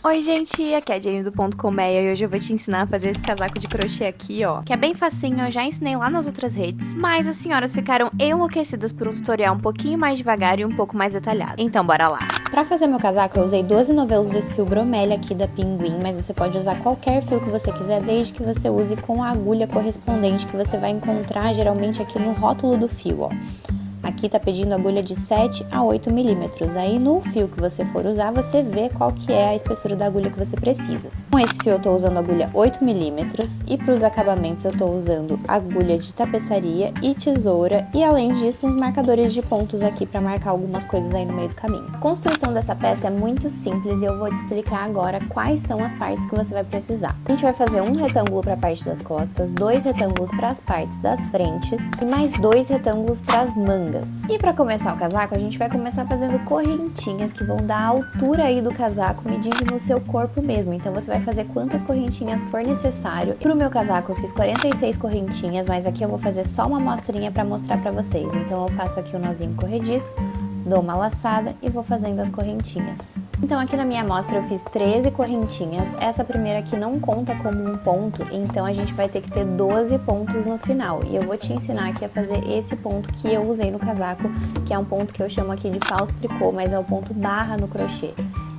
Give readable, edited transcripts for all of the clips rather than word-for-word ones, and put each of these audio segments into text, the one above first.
Oi gente, aqui é a Jenny do Ponto Colmeia e hoje eu vou te ensinar a fazer esse casaco de crochê aqui, ó, que é bem facinho, eu já ensinei lá nas outras redes, mas as senhoras ficaram enlouquecidas por um tutorial um pouquinho mais devagar e um pouco mais detalhado. Então bora lá! Pra fazer meu casaco eu usei 12 novelos desse fio bromélia aqui da Pinguim, mas você pode usar qualquer fio que você quiser, desde que você use com a agulha correspondente que você vai encontrar geralmente aqui no rótulo do fio, ó. Aqui tá pedindo agulha de 7 a 8 milímetros, aí no fio que você for usar, você vê qual que é a espessura da agulha que você precisa. Com esse fio eu tô usando agulha 8 milímetros e para os acabamentos eu tô usando agulha de tapeçaria e tesoura e além disso uns marcadores de pontos aqui para marcar algumas coisas aí no meio do caminho. A construção dessa peça é muito simples e eu vou te explicar agora quais são as partes que você vai precisar. A gente vai fazer um retângulo para a parte das costas, 2 retângulos para as partes das frentes e mais 2 retângulos para as mangas. E para começar o casaco, a gente vai começar fazendo correntinhas que vão dar a altura aí do casaco, medindo no seu corpo mesmo. Então você vai fazer quantas correntinhas for necessário. Pro meu casaco eu fiz 46 correntinhas, mas aqui eu vou fazer só uma amostrinha para mostrar para vocês. Então eu faço aqui o nozinho corrediço, dou uma laçada e vou fazendo as correntinhas. Então aqui na minha amostra eu fiz 13 correntinhas, essa primeira aqui não conta como um ponto, então a gente vai ter que ter 12 pontos no final. E eu vou te ensinar aqui a fazer esse ponto que eu usei no casaco, que é um ponto que eu chamo aqui de falso tricô, mas é o ponto barra no crochê.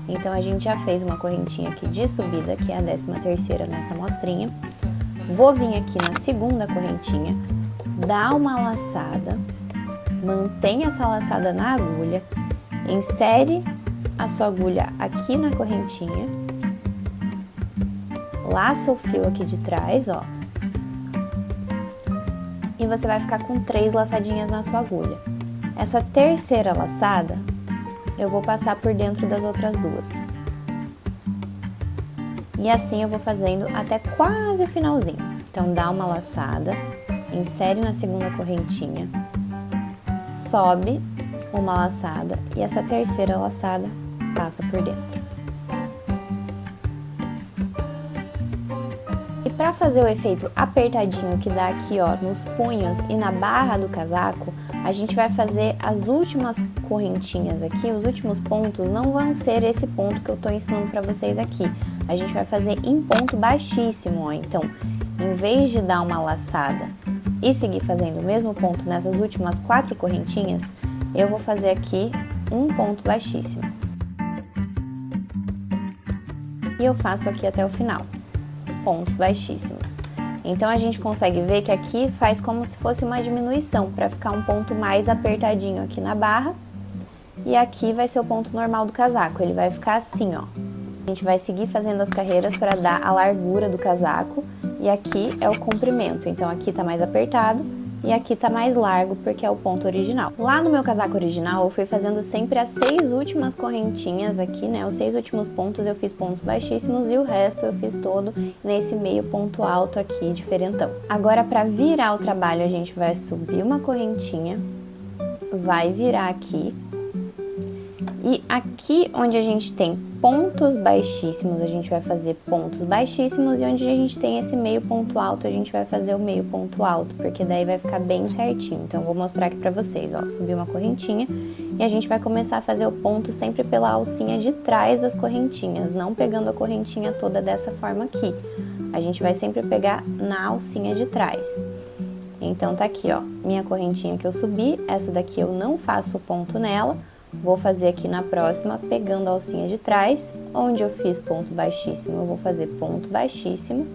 Então a gente já fez uma correntinha aqui de subida, que é a 13ª nessa amostrinha. Vou vir aqui na segunda correntinha, dar uma laçada, mantém essa laçada na agulha, insere a sua agulha aqui na correntinha, laça o fio aqui de trás, ó, e você vai ficar com 3 laçadinhas na sua agulha. Essa terceira laçada, eu vou passar por dentro das outras duas. E assim eu vou fazendo até quase o finalzinho. Então, dá uma laçada, insere na segunda correntinha, sobe uma laçada e essa terceira laçada passa por dentro. E para fazer o efeito apertadinho que dá aqui, ó, nos punhos e na barra do casaco, a gente vai fazer as últimas correntinhas aqui, os últimos pontos não vão ser esse ponto que eu tô ensinando para vocês aqui. A gente vai fazer em ponto baixíssimo, ó. Então, em vez de dar uma laçada e seguir fazendo o mesmo ponto nessas últimas 4 correntinhas, eu vou fazer aqui um ponto baixíssimo. E eu faço aqui até o final, pontos baixíssimos. Então, a gente consegue ver que aqui faz como se fosse uma diminuição, para ficar um ponto mais apertadinho aqui na barra. E aqui vai ser o ponto normal do casaco, ele vai ficar assim, ó. A gente vai seguir fazendo as carreiras para dar a largura do casaco. E aqui é o comprimento, então aqui tá mais apertado e aqui tá mais largo porque é o ponto original. Lá no meu casaco original eu fui fazendo sempre as 6 últimas correntinhas aqui, né? Os 6 últimos pontos eu fiz pontos baixíssimos e o resto eu fiz todo nesse meio ponto alto aqui, diferentão. Agora para virar o trabalho a gente vai subir uma correntinha, vai virar aqui. E aqui onde a gente tem pontos baixíssimos, a gente vai fazer pontos baixíssimos e onde a gente tem esse meio ponto alto, a gente vai fazer o meio ponto alto, porque daí vai ficar bem certinho. Então, eu vou mostrar aqui pra vocês, ó, subir uma correntinha e a gente vai começar a fazer o ponto sempre pela alcinha de trás das correntinhas, não pegando a correntinha toda dessa forma aqui. A gente vai sempre pegar na alcinha de trás. Então, tá aqui, ó, minha correntinha que eu subi, essa daqui eu não faço o ponto nela. Vou fazer aqui na próxima, pegando a alcinha de trás, onde eu fiz ponto baixíssimo, eu vou fazer ponto baixíssimo.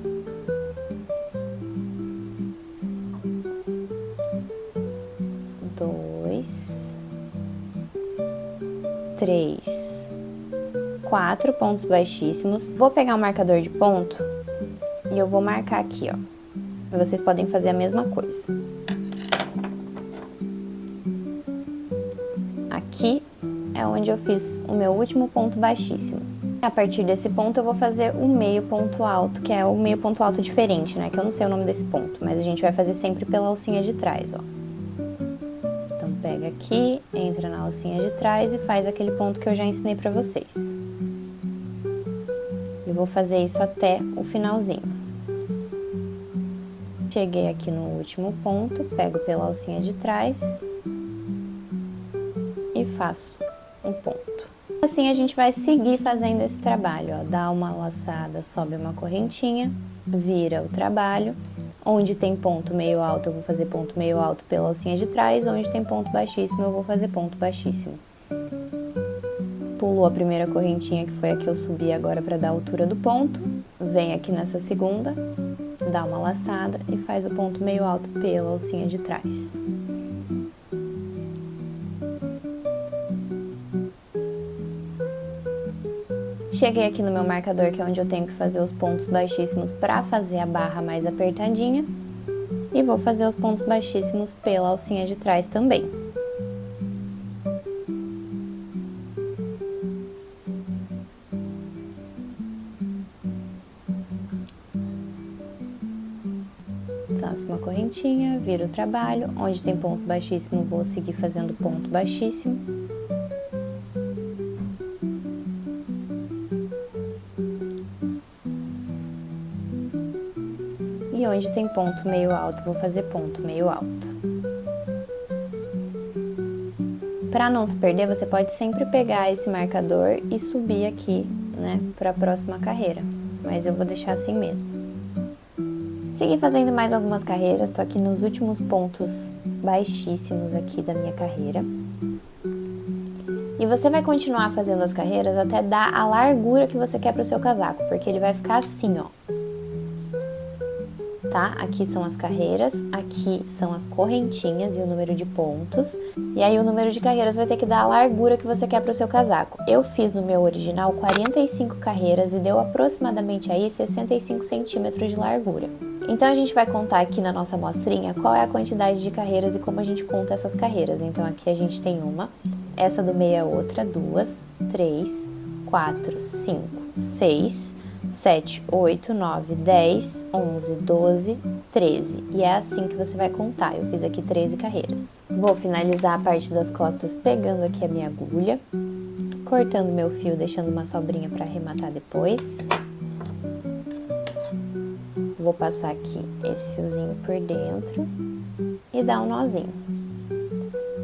Dois, 3, 4 pontos baixíssimos. Vou pegar um marcador de ponto e eu vou marcar aqui, ó. Vocês podem fazer a mesma coisa. Aqui é onde eu fiz o meu último ponto baixíssimo. A partir desse ponto eu vou fazer o meio ponto alto, que é o meio ponto alto diferente, né? Que eu não sei o nome desse ponto, mas a gente vai fazer sempre pela alcinha de trás, ó. Então pega aqui, entra na alcinha de trás e faz aquele ponto que eu já ensinei pra vocês. Eu vou fazer isso até o finalzinho. Cheguei aqui no último ponto, pego pela alcinha de trás e faço um ponto. Assim a gente vai seguir fazendo esse trabalho, ó. Dá uma laçada, sobe uma correntinha, vira o trabalho. Onde tem ponto meio alto, eu vou fazer ponto meio alto pela alcinha de trás. Onde tem ponto baixíssimo, eu vou fazer ponto baixíssimo. Pulou a primeira correntinha, que foi a que eu subi agora para dar a altura do ponto. Vem aqui nessa segunda, dá uma laçada e faz o ponto meio alto pela alcinha de trás. Cheguei aqui no meu marcador, que é onde eu tenho que fazer os pontos baixíssimos para fazer a barra mais apertadinha. E vou fazer os pontos baixíssimos pela alcinha de trás também. Faço uma correntinha, viro o trabalho. Onde tem ponto baixíssimo, vou seguir fazendo ponto baixíssimo. E onde tem ponto meio alto, vou fazer ponto meio alto. Para não se perder, você pode sempre pegar esse marcador e subir aqui, né, para a próxima carreira. Mas eu vou deixar assim mesmo. Segui fazendo mais algumas carreiras, tô aqui nos últimos pontos baixíssimos aqui da minha carreira. E você vai continuar fazendo as carreiras até dar a largura que você quer pro seu casaco, porque ele vai ficar assim, ó. Tá? Aqui são as carreiras, aqui são as correntinhas e o número de pontos. E aí o número de carreiras vai ter que dar a largura que você quer pro seu casaco. Eu fiz no meu original 45 carreiras e deu aproximadamente aí 65 centímetros de largura. Então a gente vai contar aqui na nossa amostrinha qual é a quantidade de carreiras e como a gente conta essas carreiras. Então aqui a gente tem uma, essa do meio é outra, 2, 3, 4, 5, 6, 7, 8, 9, 10, 11, 12, 13. E é assim que você vai contar. Eu fiz aqui 13 carreiras. Vou finalizar a parte das costas pegando aqui a minha agulha, cortando meu fio, deixando uma sobrinha para arrematar depois. Vou passar aqui esse fiozinho por dentro e dar um nozinho.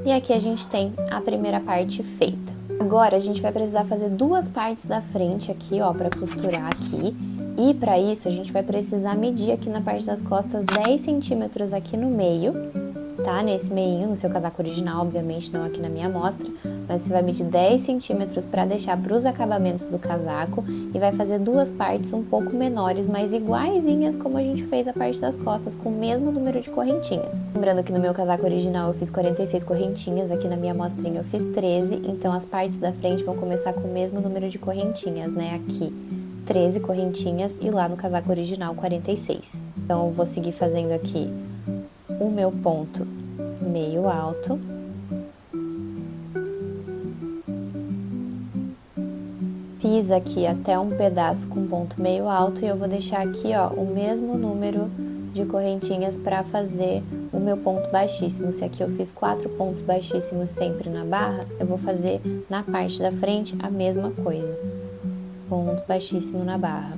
E aqui a gente tem a primeira parte feita. Agora a gente vai precisar fazer duas partes da frente aqui, ó, para costurar aqui. E para isso a gente vai precisar medir aqui na parte das costas 10 centímetros aqui no meio, tá? Nesse meinho, no seu casaco original, obviamente, não aqui na minha amostra. Mas você vai medir 10 centímetros para deixar para os acabamentos do casaco e vai fazer duas partes um pouco menores, mas iguaizinhas como a gente fez a parte das costas, com o mesmo número de correntinhas. Lembrando que no meu casaco original eu fiz 46 correntinhas, aqui na minha amostrinha eu fiz 13, então as partes da frente vão começar com o mesmo número de correntinhas, né? Aqui 13 correntinhas e lá no casaco original 46. Então eu vou seguir fazendo aqui o meu ponto meio alto. Fiz aqui até um pedaço com ponto meio alto e eu vou deixar aqui, ó, o mesmo número de correntinhas para fazer o meu ponto baixíssimo. Se aqui eu fiz 4 pontos baixíssimos sempre na barra, eu vou fazer na parte da frente a mesma coisa. Ponto baixíssimo na barra.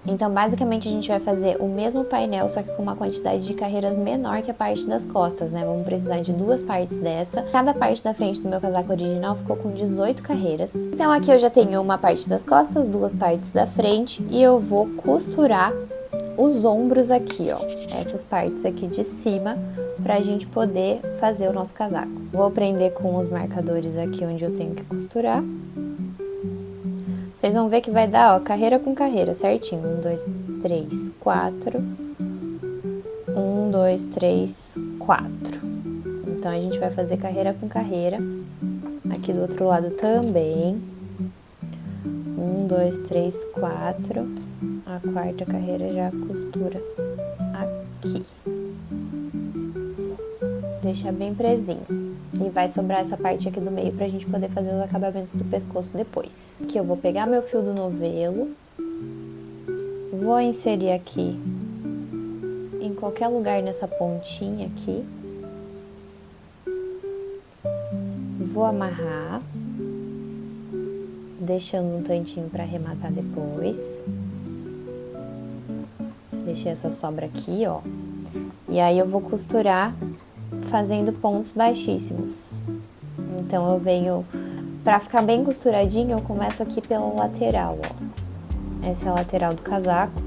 Então, basicamente, a gente vai fazer o mesmo painel, só que com uma quantidade de carreiras menor que a parte das costas, né? Vamos precisar de duas partes dessa. Cada parte da frente do meu casaco original ficou com 18 carreiras. Então, aqui eu já tenho uma parte das costas, duas partes da frente, e eu vou costurar os ombros aqui, ó. Essas partes aqui de cima, pra gente poder fazer o nosso casaco. Vou prender com os marcadores aqui onde eu tenho que costurar. Vocês vão ver que vai dar, ó, carreira com carreira, certinho. 1, 2, 3, 4. 1, 2, 3, 4. Então, a gente vai fazer carreira com carreira. Aqui do outro lado também. 1, 2, 3, 4. A quarta carreira já costura aqui. Deixa bem presinho. E vai sobrar essa parte aqui do meio pra gente poder fazer os acabamentos do pescoço depois. Aqui eu vou pegar meu fio do novelo, vou inserir aqui em qualquer lugar nessa pontinha aqui, vou amarrar, deixando um tantinho pra arrematar depois. Deixei essa sobra aqui, ó. E aí eu vou costurar fazendo pontos baixíssimos. Então, eu venho Pra ficar bem costuradinho, eu começo aqui pela lateral, ó. Essa é a lateral do casaco.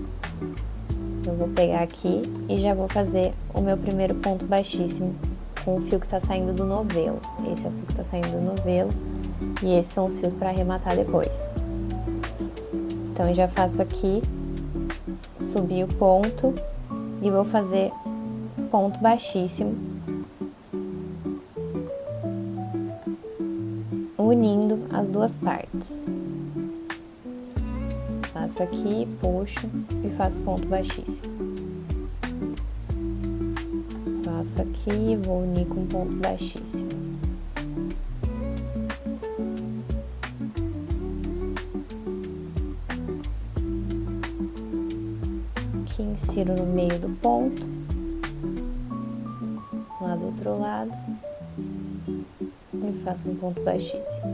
Eu vou pegar aqui e já vou fazer o meu primeiro ponto baixíssimo com o fio que tá saindo do novelo. Esse é o fio que tá saindo do novelo e esses são os fios para arrematar depois. Então, eu já faço aqui, subir o ponto e vou fazer ponto baixíssimo, unindo as duas partes. Faço aqui, puxo e faço ponto baixíssimo. Faço aqui e vou unir com ponto baixíssimo. Aqui insiro no meio do ponto, lá do outro lado, e faço um ponto baixíssimo.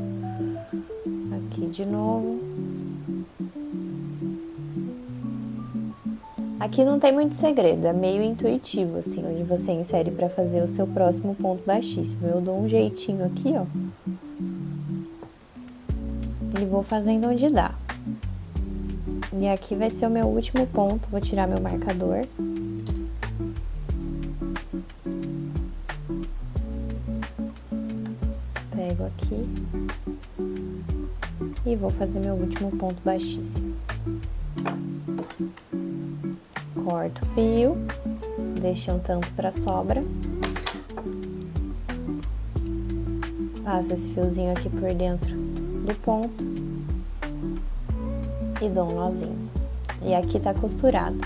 Aqui de novo. Aqui não tem muito segredo, é meio intuitivo, assim, onde você insere para fazer o seu próximo ponto baixíssimo. Eu dou um jeitinho aqui, ó, e vou fazendo onde dá. E aqui vai ser o meu último ponto, vou tirar meu marcador. Pego aqui e vou fazer meu último ponto baixíssimo. Corto o fio, deixo um tanto para sobra. Passo esse fiozinho aqui por dentro do ponto e dou um nozinho. E aqui tá costurado.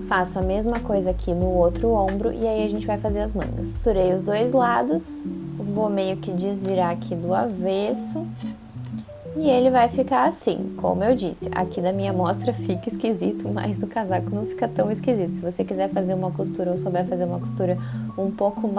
Faço a mesma coisa aqui no outro ombro e aí a gente vai fazer as mangas. Costurei os dois lados, vou meio que desvirar aqui do avesso. E ele vai ficar assim, como eu disse, aqui da minha amostra fica esquisito, mas do casaco não fica tão esquisito. Se você quiser fazer uma costura ou souber fazer uma costura um pouco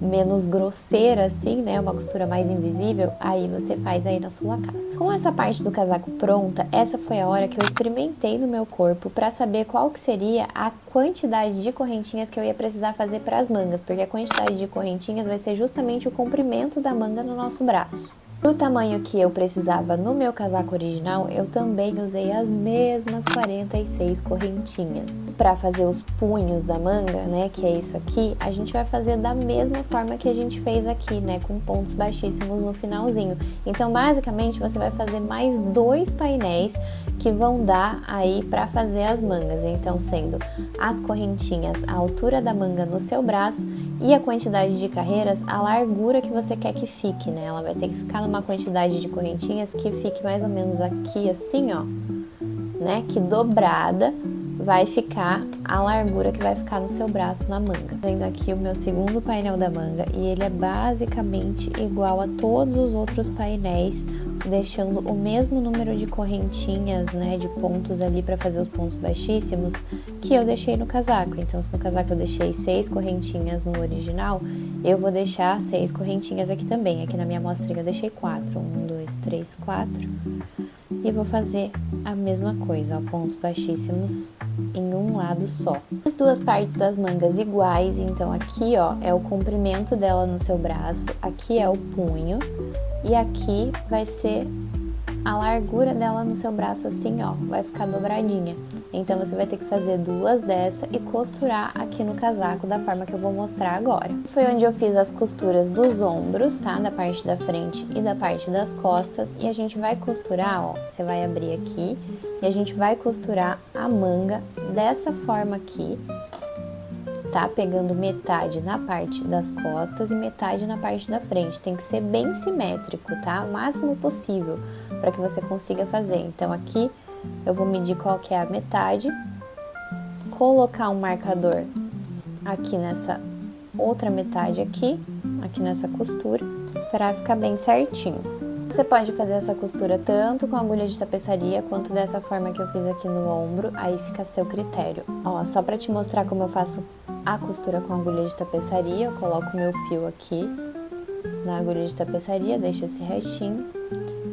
menos grosseira assim, né, uma costura mais invisível, aí você faz aí na sua casa. Com essa parte do casaco pronta, essa foi a hora que eu experimentei no meu corpo para saber qual que seria a quantidade de correntinhas que eu ia precisar fazer para as mangas, porque a quantidade de correntinhas vai ser justamente o comprimento da manga no nosso braço. Pro tamanho que eu precisava no meu casaco original, eu também usei as mesmas 46 correntinhas. Para fazer os punhos da manga, né, que é isso aqui, a gente vai fazer da mesma forma que a gente fez aqui, né, com pontos baixíssimos no finalzinho. Então, basicamente, você vai fazer mais 2 painéis que vão dar aí para fazer as mangas. Então, sendo as correntinhas a altura da manga no seu braço e a quantidade de carreiras, a largura que você quer que fique, né? Ela vai ter que ficar numa quantidade de correntinhas que fique mais ou menos aqui assim, ó, né? Que dobrada vai ficar a largura que vai ficar no seu braço na manga. Tendo aqui o meu segundo painel da manga e ele é basicamente igual a todos os outros painéis, deixando o mesmo número de correntinhas, né, de pontos ali para fazer os pontos baixíssimos que eu deixei no casaco. Então, se no casaco eu deixei 6 correntinhas no original, eu vou deixar 6 correntinhas aqui também. Aqui na minha amostrinha eu deixei 4. 1, 2, 3, 4. E vou fazer a mesma coisa, ó, pontos baixíssimos em um lado só. As duas partes das mangas iguais, então aqui, ó, é o comprimento dela no seu braço, aqui é o punho e aqui vai ser a largura dela no seu braço assim, ó, vai ficar dobradinha. Então, você vai ter que fazer 2 dessa e costurar aqui no casaco da forma que eu vou mostrar agora. Foi onde eu fiz as costuras dos ombros, tá? Da parte da frente e da parte das costas. E a gente vai costurar, ó, você vai abrir aqui e a gente vai costurar a manga dessa forma aqui, tá? Pegando metade na parte das costas e metade na parte da frente. Tem que ser bem simétrico, tá? O máximo possível para que você consiga fazer. Então, aqui eu vou medir qual que é a metade, colocar um marcador aqui nessa outra metade aqui nessa costura, para ficar bem certinho. Você pode fazer essa costura tanto com agulha de tapeçaria, quanto dessa forma que eu fiz aqui no ombro, aí fica a seu critério. Ó, só para te mostrar como eu faço a costura com agulha de tapeçaria, eu coloco o meu fio aqui na agulha de tapeçaria, deixo esse restinho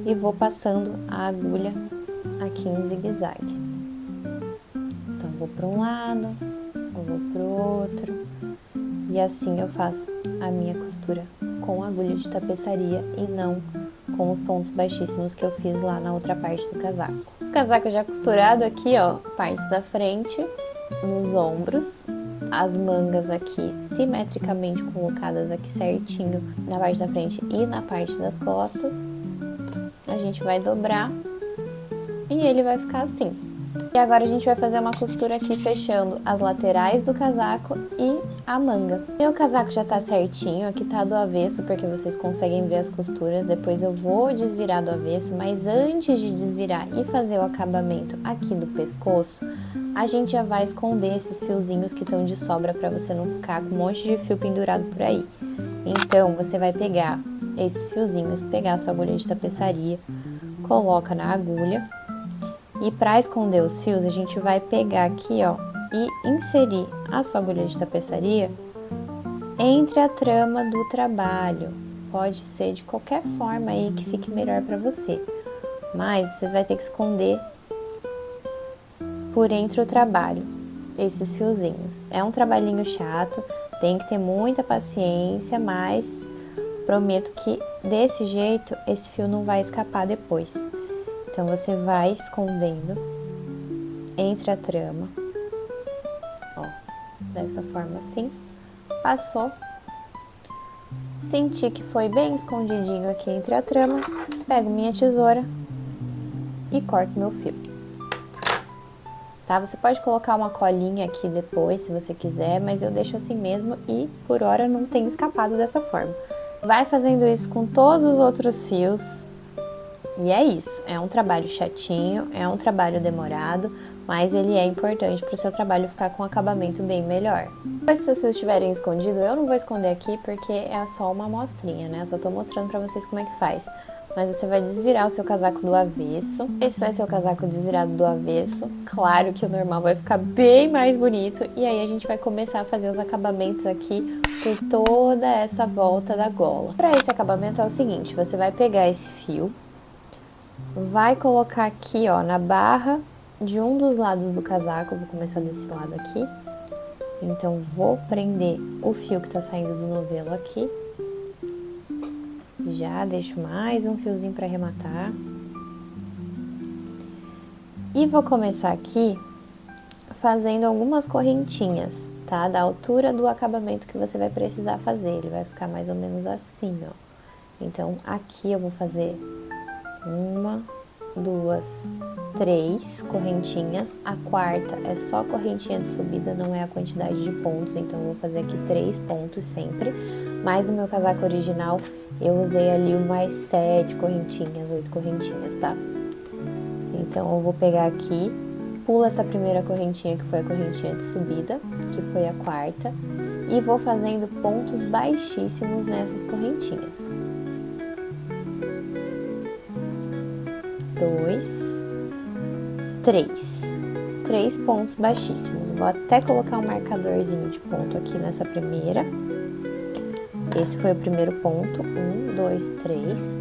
e vou passando a agulha aqui em zigue-zague. Então, vou para um lado, eu vou para o outro, e assim eu faço a minha costura com agulha de tapeçaria e não com os pontos baixíssimos que eu fiz lá na outra parte do casaco. O casaco já costurado aqui, ó, partes da frente, nos ombros, as mangas aqui simetricamente colocadas aqui certinho na parte da frente e na parte das costas. A gente vai dobrar e ele vai ficar assim. E agora a gente vai fazer uma costura aqui fechando as laterais do casaco e a manga. Meu casaco já tá certinho, aqui tá do avesso porque vocês conseguem ver as costuras. Depois eu vou desvirar do avesso, mas antes de desvirar e fazer o acabamento aqui do pescoço, a gente já vai esconder esses fiozinhos que estão de sobra para você não ficar com um monte de fio pendurado por aí. Então você vai pegar esses fiozinhos, pegar a sua agulha de tapeçaria, coloca na agulha. E para esconder os fios, a gente vai pegar aqui, ó, e inserir a sua agulha de tapeçaria entre a trama do trabalho. Pode ser de qualquer forma aí que fique melhor para você. Mas você vai ter que esconder por entre o trabalho esses fiozinhos. É um trabalhinho chato, tem que ter muita paciência, mas prometo que desse jeito esse fio não vai escapar depois. Então, você vai escondendo entre a trama, ó, dessa forma assim, passou, senti que foi bem escondidinho aqui entre a trama, pego minha tesoura e corto meu fio, tá? Você pode colocar uma colinha aqui depois, se você quiser, mas eu deixo assim mesmo e, por hora, não tem escapado dessa forma. Vai fazendo isso com todos os outros fios. E é isso, é um trabalho chatinho, é um trabalho demorado, mas ele é importante para o seu trabalho ficar com um acabamento bem melhor. Mas se vocês estiverem escondido, eu não vou esconder aqui porque é só uma amostrinha, né? Eu só tô mostrando para vocês como é que faz. Mas você vai desvirar o seu casaco do avesso. Esse vai ser o casaco desvirado do avesso. Claro que o normal vai ficar bem mais bonito. E aí a gente vai começar a fazer os acabamentos aqui por toda essa volta da gola. Para esse acabamento é o seguinte, você vai pegar esse fio, vai colocar aqui, ó, na barra de um dos lados do casaco. Eu vou começar desse lado aqui. Então, vou prender o fio que tá saindo do novelo aqui. Já deixo mais um fiozinho para arrematar. E vou começar aqui fazendo algumas correntinhas, tá? Da altura do acabamento que você vai precisar fazer. Ele vai ficar mais ou menos assim, ó. Então, aqui eu vou fazer 1, 2, 3 correntinhas. A quarta é só correntinha de subida, não é a quantidade de pontos, então eu vou fazer aqui 3 pontos sempre. Mas no meu casaco original eu usei ali mais 7 correntinhas, 8 correntinhas, tá? Então eu vou pegar aqui, pulo essa primeira correntinha que foi a correntinha de subida, que foi a quarta, e vou fazendo pontos baixíssimos nessas correntinhas. 2, 3 pontos baixíssimos. Vou até colocar um marcadorzinho de ponto aqui nessa primeira. Esse foi o primeiro ponto, 1, 2, 3.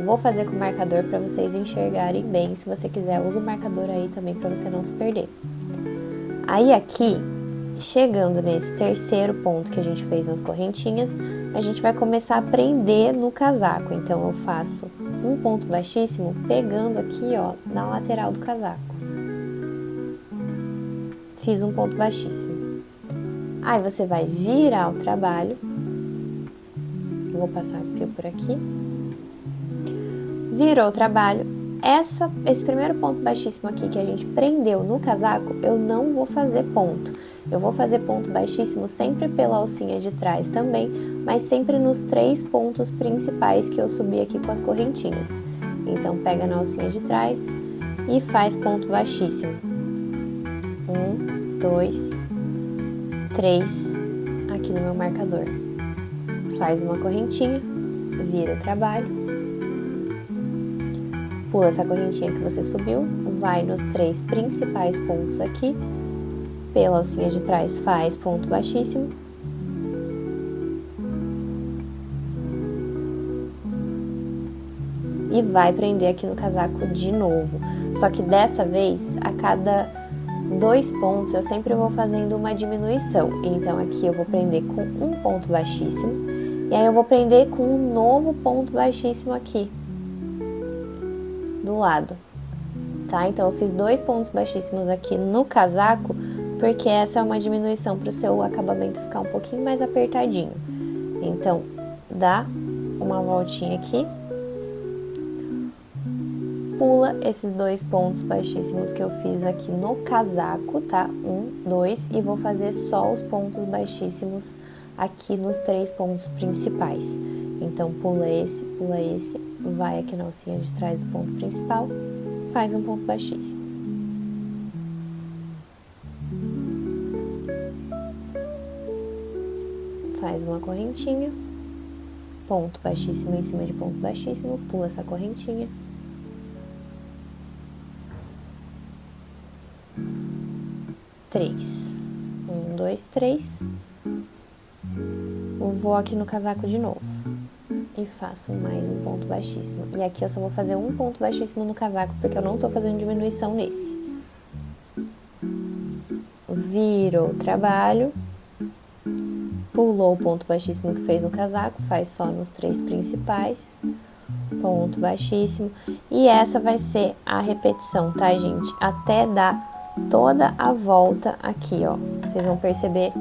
Vou fazer com o marcador para vocês enxergarem bem. Se você quiser, usa o marcador aí também para você não se perder. Aí aqui, chegando nesse terceiro ponto que a gente fez nas correntinhas, a gente vai começar a prender no casaco. Então eu faço um ponto baixíssimo pegando aqui, ó, na lateral do casaco. Fiz um ponto baixíssimo. Aí você vai virar o trabalho. Vou passar o fio por aqui. Virou o trabalho. Esse primeiro ponto baixíssimo aqui que a gente prendeu no casaco, eu não vou fazer ponto. Eu vou fazer ponto baixíssimo sempre pela alcinha de trás também, mas sempre nos 3 pontos principais que eu subi aqui com as correntinhas. Então, pega na alcinha de trás e faz ponto baixíssimo. 1, 2, 3, aqui no meu marcador. Faz uma correntinha, vira o trabalho, pula essa correntinha que você subiu, vai nos 3 principais pontos aqui, pela alcinha de trás faz ponto baixíssimo, e vai prender aqui no casaco de novo. Só que dessa vez, a cada 2 pontos, eu sempre vou fazendo uma diminuição. Então, aqui eu vou prender com um ponto baixíssimo E aí eu vou prender com um novo ponto baixíssimo aqui, do lado, tá? Então, eu fiz 2 pontos baixíssimos aqui no casaco, porque essa é uma diminuição para o seu acabamento ficar um pouquinho mais apertadinho. Então, dá uma voltinha aqui, pula esses 2 pontos baixíssimos que eu fiz aqui no casaco, tá? 1, 2, e vou fazer só os pontos baixíssimos aqui nos 3 pontos principais. Então, pula esse, vai aqui na alcinha de trás do ponto principal, faz um ponto baixíssimo. Faz uma correntinha, ponto baixíssimo em cima de ponto baixíssimo, pula essa correntinha. Três. 1, 2, 3. Vou aqui no casaco de novo e faço mais um ponto baixíssimo. E aqui eu só vou fazer um ponto baixíssimo no casaco, porque eu não tô fazendo diminuição nesse. Virou o trabalho, pulou o ponto baixíssimo que fez no casaco, faz só nos 3 principais, ponto baixíssimo. E essa vai ser a repetição, tá, gente? Até dar toda a volta aqui, ó. Vocês vão perceber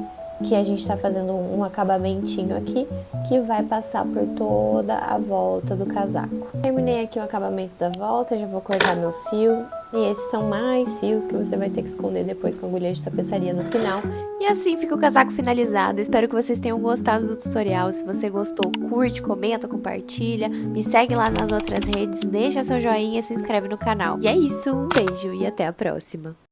que a gente tá fazendo um acabamentinho aqui, que vai passar por toda a volta do casaco. Terminei aqui o acabamento da volta, já vou cortar meu fio. E esses são mais fios que você vai ter que esconder depois com a agulha de tapeçaria no final. E assim fica o casaco finalizado. Espero que vocês tenham gostado do tutorial. Se você gostou, curte, comenta, compartilha. Me segue lá nas outras redes, deixa seu joinha e se inscreve no canal. E é isso, um beijo e até a próxima.